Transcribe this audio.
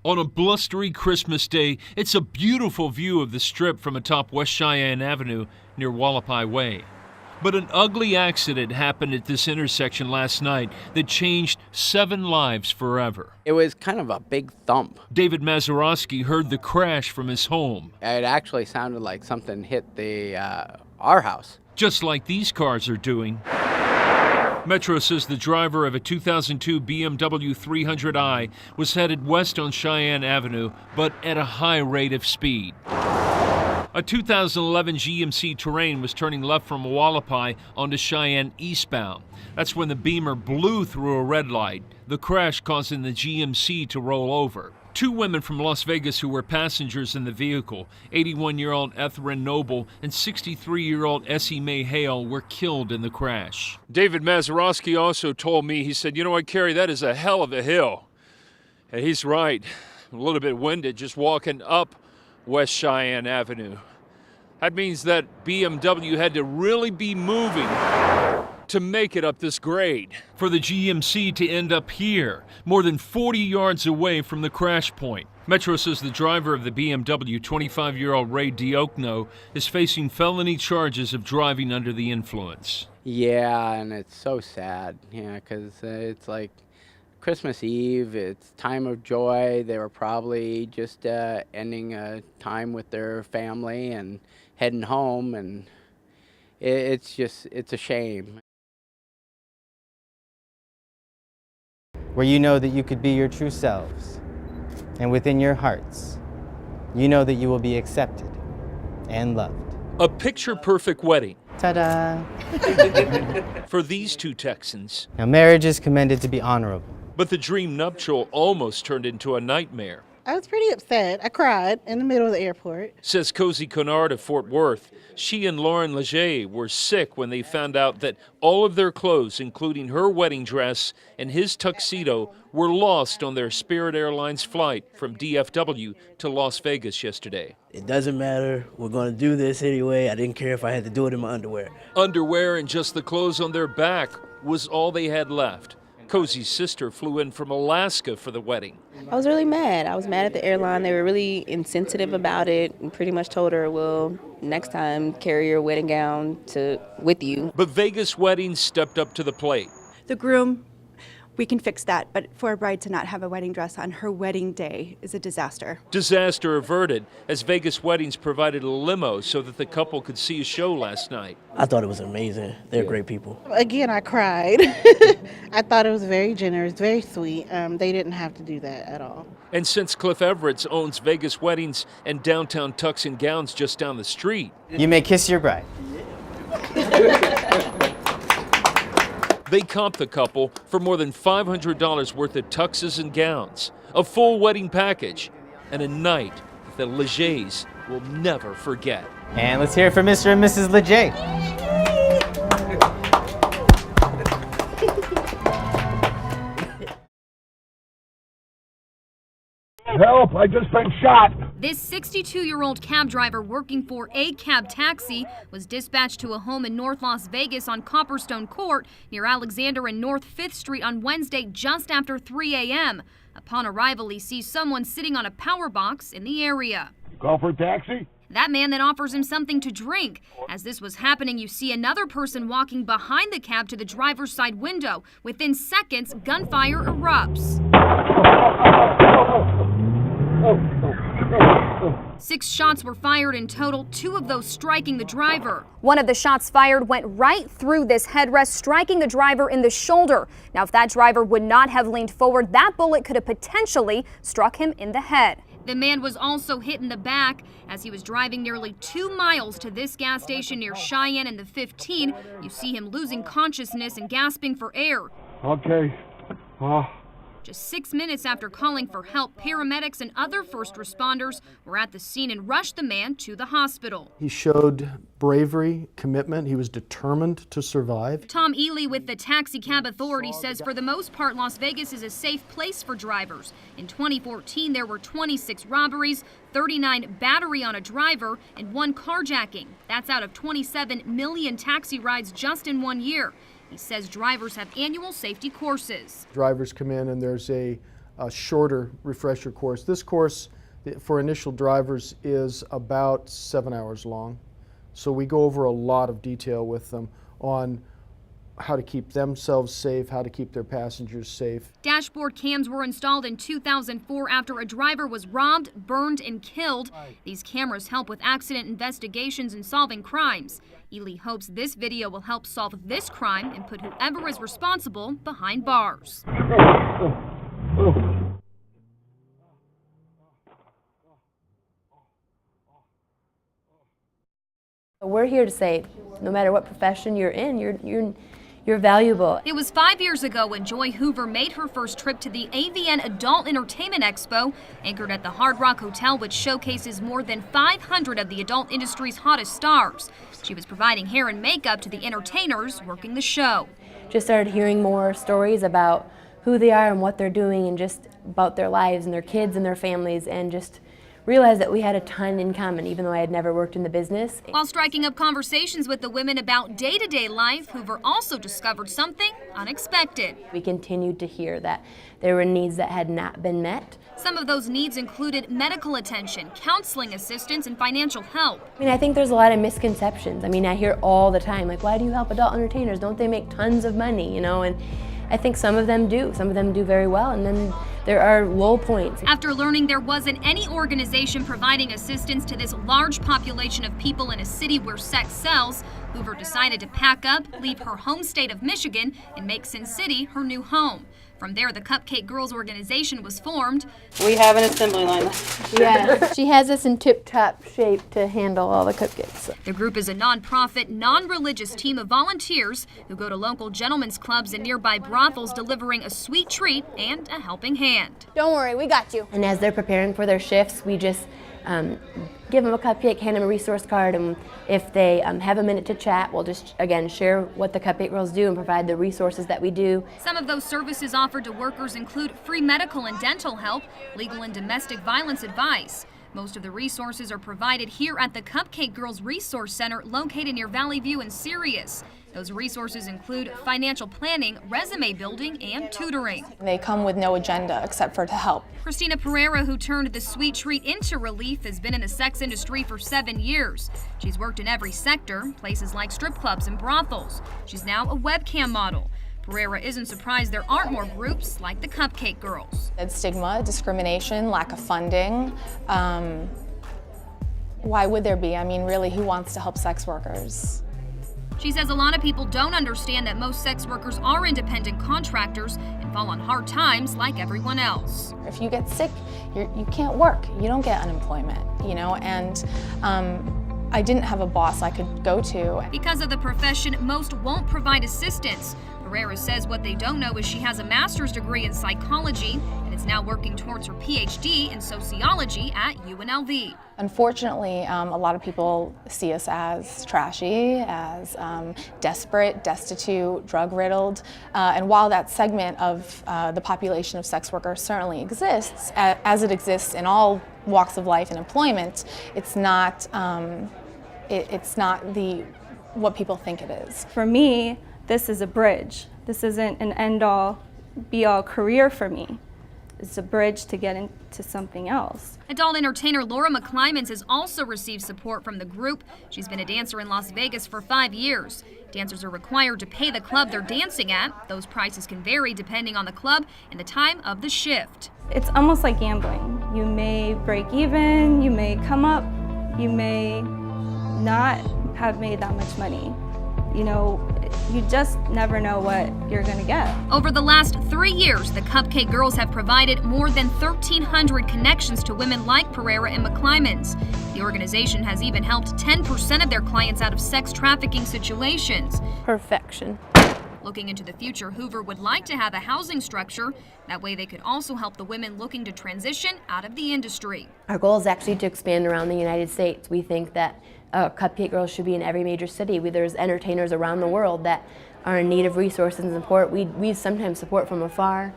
On a blustery Christmas day, it's a beautiful view of the Strip from atop West Cheyenne Avenue near Wallapai Way. But an ugly accident happened at this intersection last night that changed 7 lives forever. It was kind of a big thump. David Mazurowski heard the crash from his home. It actually sounded like something hit our house. Just like these cars are doing. Metro says the driver of a 2002 BMW 300i was headed west on Cheyenne Avenue, but at a high rate of speed. A 2011 GMC Terrain was turning left from Wallapai onto Cheyenne eastbound. That's when the Beamer blew through a red light, the crash causing the GMC to roll over. 2 women from Las Vegas who were passengers in the vehicle, 81-year-old Etherin Noble and 63-year-old Essie Mae Hale, were killed in the crash. David Mazurowski also told me, he said, Kerry, that is a hell of a hill. And he's right. A little bit winded just walking up West Cheyenne Avenue. That means that BMW had to really be moving to make it up this grade. For the GMC to end up here, more than 40 yards away from the crash point. Metro says the driver of the BMW, 25-year-old Ray Diokno, is facing felony charges of driving under the influence. Yeah, and it's so sad, because it's like Christmas Eve, it's time of joy. They were probably just ending a time with their family and heading home, and it's a shame. Where you know that you could be your true selves, and within your hearts, you know that you will be accepted and loved. A picture-perfect wedding. Ta-da! For these 2 Texans. Now, marriage is commended to be honorable. But the dream nuptial almost turned into a nightmare. I was pretty upset. I cried in the middle of the airport. Says Cozy Kennard of Fort Worth. She and Lauren Leger were sick when they found out that all of their clothes, including her wedding dress and his tuxedo, were lost on their Spirit Airlines flight from DFW to Las Vegas yesterday. It doesn't matter. We're going to do this anyway. I didn't care if I had to do it in my underwear. Underwear and just the clothes on their back was all they had left. Cozy's sister flew in from Alaska for the wedding. I was really mad. I was mad at the airline. They were really insensitive about it and pretty much told her, well, next time carry your wedding gown with you. But Vegas Weddings stepped up to the plate. The groom, we can fix that, but for a bride to not have a wedding dress on her wedding day is a disaster. Disaster averted as Vegas Weddings provided a limo so that the couple could see a show last night. I thought it was amazing. They're great people. Again, I cried. I thought it was very generous, very sweet. They didn't have to do that at all. And since Cliff Everett owns Vegas Weddings and Downtown Tux and Gowns just down the street, You may kiss your bride. they comped the couple for more than $500 worth of tuxes and gowns, a full wedding package, and a night that the Legers will never forget. And let's hear it for Mr. and Mrs. Leger. Help, I just been shot. This 62-year-old cab driver working for a cab taxi was dispatched to a home in North Las Vegas on Copperstone Court near Alexander and North 5th Street on Wednesday just after 3 a.m. Upon arrival, he sees someone sitting on a power box in the area. Call for a taxi? That man then offers him something to drink. As this was happening, you see another person walking behind the cab to the driver's side window. Within seconds, gunfire erupts. 6 shots were fired in total, 2 of those striking the driver. One of the shots fired went right through this headrest, striking the driver in the shoulder. Now, if that driver would not have leaned forward, that bullet could have potentially struck him in the head. The man was also hit in the back as he was driving nearly 2 miles to this gas station near Cheyenne and the 15. You see him losing consciousness and gasping for air. Okay. Just 6 minutes after calling for help, paramedics and other first responders were at the scene and rushed the man to the hospital. He showed bravery, commitment. He was determined to survive. Tom Ely with the Taxi Cab Authority says for the most part, Las Vegas is a safe place for drivers. In 2014, there were 26 robberies, 39 battery on a driver, and 1 carjacking. That's out of 27 million taxi rides just in 1 year. He says drivers have annual safety courses. Drivers come in and there's a a shorter refresher course. This course for initial drivers is about 7 hours long. So we go over a lot of detail with them on how to keep themselves safe, how to keep their passengers safe. Dashboard cams were installed in 2004 after a driver was robbed, burned, and killed. These cameras help with accident investigations and solving crimes. Ely hopes this video will help solve this crime and put whoever is responsible behind bars. We're here to say, no matter what profession you're in, you're valuable. It was 5 years ago when Joy Hoover made her first trip to the AVN Adult Entertainment Expo, anchored at the Hard Rock Hotel, which showcases more than 500 of the adult industry's hottest stars. She was providing hair and makeup to the entertainers working the show. Just started hearing more stories about who they are and what they're doing, and just about their lives and their kids and their families, and just realized that we had a ton in common, even though I had never worked in the business. While striking up conversations with the women about day-to-day life, Hoover also discovered something unexpected. We continued to hear that there were needs that had not been met. Some of those needs included medical attention, counseling assistance, and financial help. I mean, I think there's a lot of misconceptions. I mean, I hear all the time, like, why do you help adult entertainers? Don't they make tons of money, you know? And I think some of them do. Some of them do very well, and then there are low points. After learning there wasn't any organization providing assistance to this large population of people in a city where sex sells, Hoover decided to pack up, leave her home state of Michigan, and make Sin City her new home. From there, the Cupcake Girls organization was formed. We have an assembly line. Yeah, she has us in tip-top shape to handle all the cupcakes. The group is a nonprofit, non-religious team of volunteers who go to local gentlemen's clubs and nearby brothels, delivering a sweet treat and a helping hand. Don't worry, we got you. And as they're preparing for their shifts, we just give them a cupcake, hand them a resource card, and if they have a minute to chat, we'll just, again, share what the Cupcake Girls do and provide the resources that we do. Some of those services offered to workers include free medical and dental help, legal and domestic violence advice. Most of the resources are provided here at the Cupcake Girls Resource Center located near Valley View and Sirius. Those resources include financial planning, resume building, and tutoring. They come with no agenda except for to help. Christina Pereira, who turned the sweet treat into relief, has been in the sex industry for 7 years. She's worked in every sector, places like strip clubs and brothels. She's now a webcam model. Pereira isn't surprised there aren't more groups like the Cupcake Girls. It's stigma, discrimination, lack of funding. Why would there be? I mean, really, who wants to help sex workers? She says a lot of people don't understand that most sex workers are independent contractors and fall on hard times like everyone else. If you get sick, you can't work. You don't get unemployment, you know, and I didn't have a boss I could go to. Because of the profession, most won't provide assistance. Pereira says what they don't know is she has a master's degree in psychology and is now working towards her PhD in sociology at UNLV. Unfortunately, a lot of people see us as trashy, as desperate, destitute, drug-riddled, and while that segment of the population of sex workers certainly exists, as it exists in all walks of life and employment, it's not what people think it is. For me, this is a bridge. This isn't an end-all, be-all career for me. It's a bridge to get into something else. Adult entertainer Laura McClymans has also received support from the group. She's been a dancer in Las Vegas for 5 years. Dancers are required to pay the club they're dancing at. Those prices can vary depending on the club and the time of the shift. It's almost like gambling. You may break even, you may come up, you may not have made that much money. You know, you just never know what you're going to get. Over the last 3 years, the Cupcake Girls have provided more than 1,300 connections to women like Pereira and McClymans. The organization has even helped 10% of their clients out of sex trafficking situations. Perfection. Looking into the future, Hoover would like to have a housing structure. That way they could also help the women looking to transition out of the industry. Our goal is actually to expand around the United States. We think that Cupcake Girls should be in every major city. There's entertainers around the world that are in need of resources and support. We sometimes support from afar.